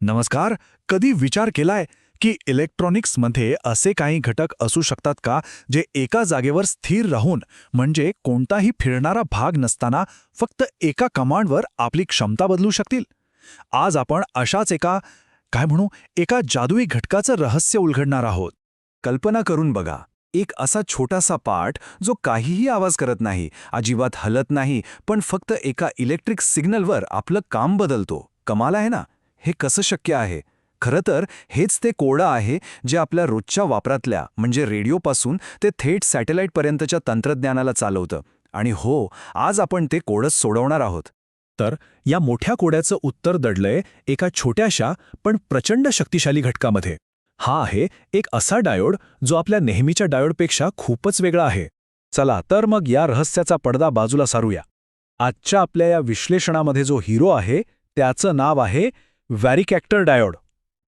नमस्कार. कधी विचार केलाय की इलेक्ट्रॉनिक्समध्ये असे काही घटक असू शकतात का जे एका जागेवर स्थिर राहून म्हणजे कोणताही फिरणारा भाग नसताना फक्त एका कमांडवर आपली क्षमता बदलू शकतील? आज आपण अशाच एका जादुई घटकाचं रहस्य उलगडणार आहोत. कल्पना करून बघा, एक असा छोटासा पार्ट जो काहीही आवाज करत नाही, अजिबात हलत नाही, पण फक्त एका इलेक्ट्रिक सिग्नलवर आपलं काम बदलतो. कमाल आहे ना? हे कसं शक्य आहे? खरं तर हेच ते कोडं आहे जे आपल्या रोजच्या वापरातल्या म्हणजे रेडिओपासून ते थेट सॅटेलाईटपर्यंतच्या तंत्रज्ञानाला चालवतं. आणि हो, आज आपण ते कोडच सोडवणार आहोत. तर या मोठ्या कोड्याचं उत्तर दडलंय एका छोट्याशा पण प्रचंड शक्तिशाली घटकामध्ये. हा आहे एक असा डायोड जो आपल्या नेहमीच्या डायोडपेक्षा खूपच वेगळा आहे. चला तर मग या रहस्याचा पडदा बाजूला सारूया. आजच्या आपल्या या विश्लेषणामध्ये जो हिरो आहे त्याचं नाव आहे व्हॅरिकॅक्टर डायोड.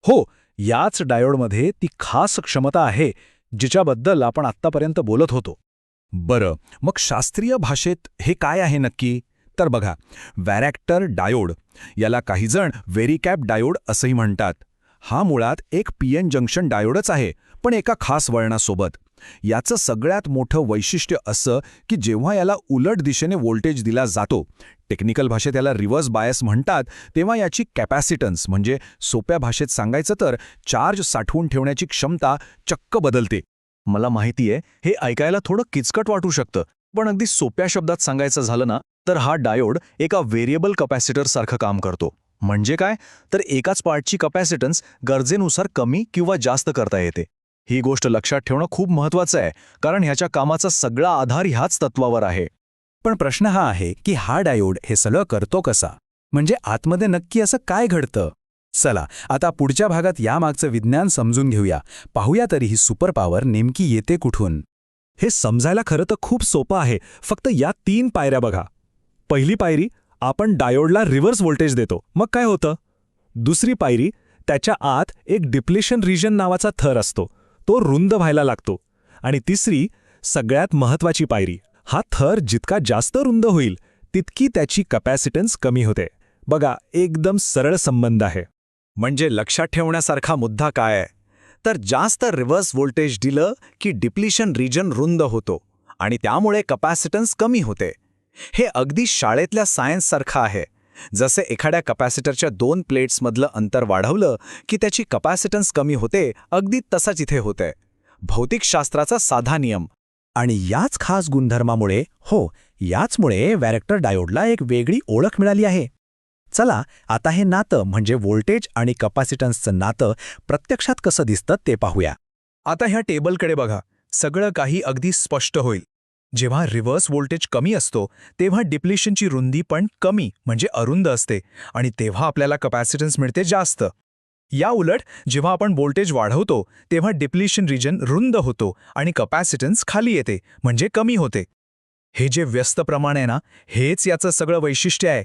हो, याच डायोडमध्ये ती खास क्षमता आहे जिच्याबद्दल आपण आत्तापर्यंत बोलत होतो. बरं, मग शास्त्रीय भाषेत हे काय आहे नक्की? तर बघा, व्हॅरॅक्टर डायोड याला काहीजण व्हेरिकॅप डायोड असंही म्हणतात. हा मुळात एक पीएन जंक्शन डायोडच आहे, पण एका खास वळणासोबत. याचं सगळ्यात मोठं वैशिष्ट्य असं की जेव्हा याला उलट दिशेने व्होल्टेज दिला जातो, टेक्निकल भाषेत याला रिव्हर्स बायस म्हणतात, तेव्हा याची कॅपॅसिटन्स म्हणजे सोप्या भाषेत सांगायचं तर चार्ज साठवून ठेवण्याची क्षमता चक्क बदलते. मला माहितीये हे ऐकायला थोडं किचकट वाटू शकतं, पण अगदी सोप्या शब्दात सांगायचं झालं ना तर हा डायोड एका व्हेरिएबल कपॅसिटर सारखं काम करतो. म्हणजे काय, तर एकाच पार्टची कपॅसिटन्स गरजेनुसार कमी किंवा जास्त करता येते. ही गोष्ट लक्षात ठेवणं खूप महत्त्वाचं आहे, कारण ह्याच्या कामाचा सगळा आधार ह्याच तत्वावर आहे. पण प्रश्न हा आहे की हा डायोड हे सगळं करतो कसा? म्हणजे आतमध्ये नक्की असं काय घडतं? चला आता पुढच्या भागात यामागचं विज्ञान समजून घेऊया. पाहूया तरी ही सुपर पॉवर नेमकी येते कुठून. हे समजायला खरं तर खूप सोपं आहे. फक्त या 3 पायऱ्या बघा. पहिली पायरी, आपण डायोडला रिव्हर्स व्होल्टेज देतो, मग काय होतं? दुसरी पायरी, त्याच्या आत एक डिप्लेशन रिजन नावाचा थर असतो, तो रुंद व्हायला लागतो. आणि तिसरी, सगळ्यात महत्त्वाची पायरी, हा थर जितका जास्त रुंद होईल तितकी त्याची कपॅसिटन्स कमी होते. बघा, एकदम सरळ संबंध आहे. म्हणजे लक्षात ठेवण्यासारखा मुद्दा काय आहे? तर जास्त रिव्हर्स व्होल्टेज दिलं की डिप्लिशन रिजन रुंद होतो आणि त्यामुळे कपॅसिटन्स कमी होते. हे अगदी शाळेतल्या सायन्ससारखं आहे. जसे एखाद्या कपॅसिटरच्या 2 प्लेट्समधलं अंतर वाढवलं की त्याची कपॅसिटन्स कमी होते, अगदी तसाच इथे होते. भौतिकशास्त्राचा साधा नियम. आणि याच खास गुणधर्मामुळे, याचमुळे व्हॅरॅक्टर डायोडला एक वेगळी ओळख मिळाली आहे. चला आता हे नातं म्हणजे व्होल्टेज आणि कपॅसिटन्सचं नातं प्रत्यक्षात कसं दिसतं ते पाहूया. आता ह्या टेबलकडे बघा. सगळं काही अगदी स्पष्ट होईल. जेव्हा रिव्हर्स व्होल्टेज कमी असतो तेव्हा डिप्लिशनची रुंदी पण कमी म्हणजे अरुंद असते आणि तेव्हा आपल्याला कपॅसिटन्स मिळते जास्त. या उलट जेव्हा आपण व्होल्टेज वाढवतो तेव्हा डिप्लिशन रिजन रुंद होतो आणि कपॅसिटन्स खाली येते म्हणजे कमी होते. हे जे व्यस्त प्रमाण आहे ना, हेच याचं सगळं वैशिष्ट्य आहे.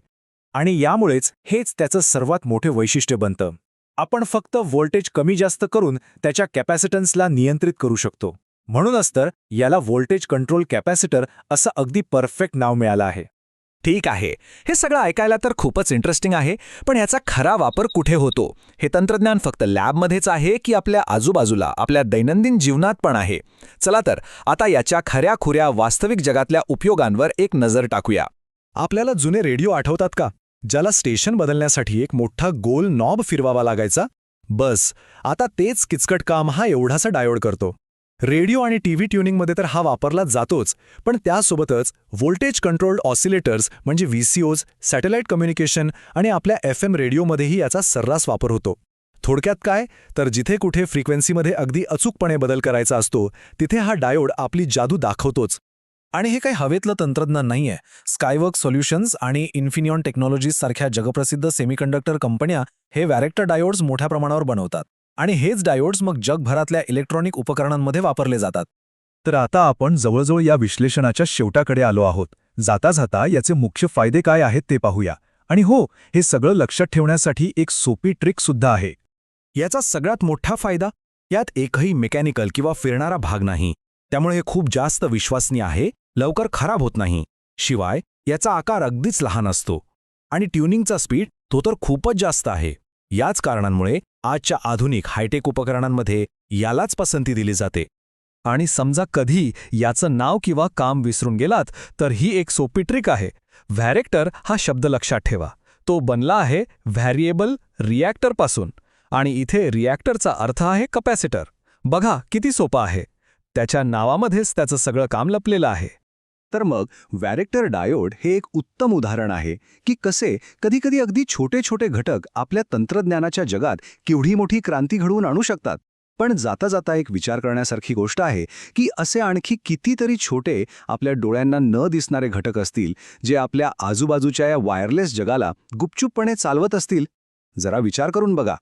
आणि यामुळेच हेच त्याचं सर्वात मोठे वैशिष्ट्य बनतं. आपण फक्त व्होल्टेज कमी जास्त करून त्याच्या कॅपॅसिटन्सला नियंत्रित करू शकतो. म्हणूनच तर याला व्होल्टेज कंट्रोल कॅपॅसिटर असं अगदी परफेक्ट नाव मिळालं आहे. ठीक आहे, हे सगळं ऐकायला तर खूपच इंटरेस्टिंग आहे, पण याचा खरा वापर कुठे होतो? हे तंत्रज्ञान फक्त लॅबमध्येच आहे की आपल्या आजूबाजूला आपल्या दैनंदिन जीवनात पण आहे? चला तर आता याच्या खऱ्या-खुऱ्या वास्तविक जगातल्या उपयोगांवर एक नजर टाकूया. आपल्याला जुने रेडिओ आठवतात का, ज्याला स्टेशन बदलण्यासाठी एक मोठा गोल नॉब फिरवावा लागायचा? बस आता तेच किचकट काम हा एवढासा डायोड करतो. रेडिओ आणि टीव्ही ट्युनिंगमध्ये तर हा वापरला जातोच, पण त्यासोबतच व्होल्टेज कंट्रोल्ड ऑसिलेटर्स म्हणजे व्हीसीओज, सॅटेलाईट कम्युनिकेशन आणि आपल्या FM रेडिओमध्येही याचा सर्रास वापर होतो. थोडक्यात काय, तर जिथे कुठे फ्रिक्वेन्सीमध्ये अगदी अचूकपणे बदल करायचा असतो तिथे हा डायोड आपली जादू दाखवतोच. आणि हे काही हवेतलं तंत्रज्ञान नाहीये. स्कायवर्क सोल्युशन्स आणि इन्फिनियॉन टेक्नॉलॉजीज सारख्या जगप्रसिद्ध सेमीकंडक्टर कंपन्या हे व्हॅरॅक्टर डायोड्स मोठ्या प्रमाणावर बनवतात आणि हेच डायोड्स मग जगभरातल्या इलेक्ट्रॉनिक उपकरणांमध्ये वापरले जातात. तर आता आपण जवळजवळ या विश्लेषणाच्या शेवटाकडे आलो आहोत. जाता जाता याचे मुख्य फायदे काय आहेत ते पाहूया. आणि हे सगळं लक्षात ठेवण्यासाठी एक सोपी ट्रिक सुद्धा आहे. याचा सगळ्यात मोठा फायदा, यात एकही मेकॅनिकल किंवा फिरणारा भाग नाही. त्यामुळे हे खूप जास्त विश्वसनीय आहे, लवकर खराब होत नाही. शिवाय याचा आकार अगदीच लहान असतो आणि ट्युनिंगचा स्पीड तो तर खूपच जास्त आहे. याच कारणांमुळे आजच्या आधुनिक हायटेक उपकरणांमध्ये यालाच पसंती दिली जाते. आणि समजा कधी याचं नाव किंवा काम विसरून गेलात तर ही एक सोपी ट्रिक आहे. व्हॅरेक्टर हा शब्द लक्षात ठेवा. तो बनला आहे व्हॅरिएबल रिॲक्टरपासून आणि इथे रिॲक्टरचा अर्थ आहे कपॅसिटर. बघा किती सोपं आहे. त्याच्या नावामध्येच त्याचं सगळं काम लपलेलं आहे. तर मग व्हॅरेक्टर डायोड हे एक उत्तम उदाहरण आहे की कसे कधीकधी अगदी छोटे छोटे घटक आपल्या तंत्रज्ञानाच्या जगात केवढी मोठी क्रांती घडवून आणू शकतात. पण जाता जाता एक विचार करण्यासारखी गोष्ट आहे की असे आणखी कितीतरी छोटे आपल्या डोळ्यांना न दिसणारे घटक असतील जे आपल्या आजूबाजूच्या या वायरलेस जगाला गुपचूपपणे चालवत असतील. जरा विचार करून बघा.